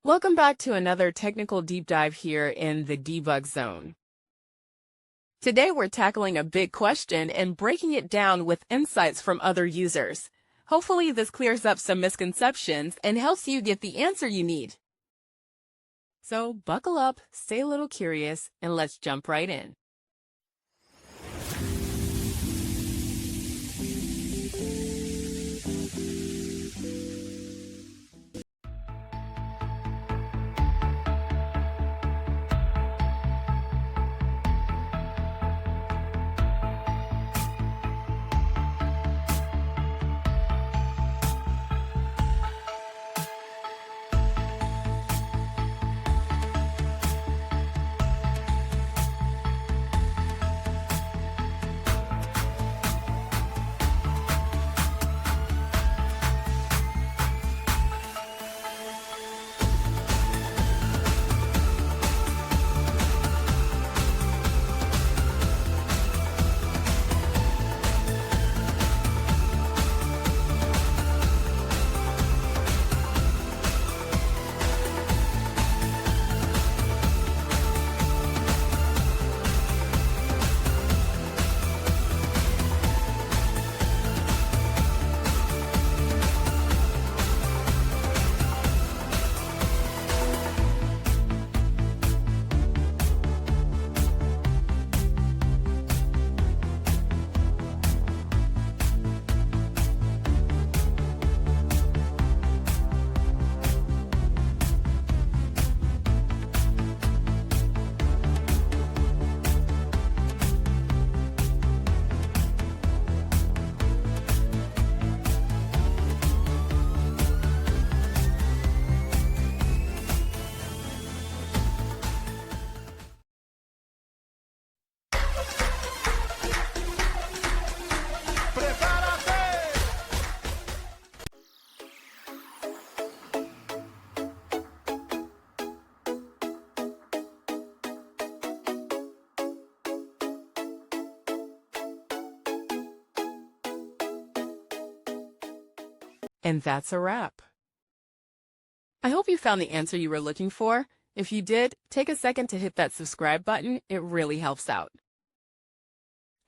Welcome back to another technical deep dive here in the debug zone. Today we're tackling a big question and breaking it down with insights from other users. Hopefully this clears up some misconceptions and helps you get the answer you need. So buckle up, stay a little curious, and let's jump right in. And that's a wrap. I hope you found the answer you were looking for. If you did, take a second to hit that subscribe button. It really helps out.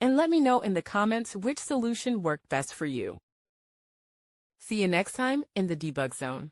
And let me know in the comments which solution worked best for you. See you next time in the debug zone.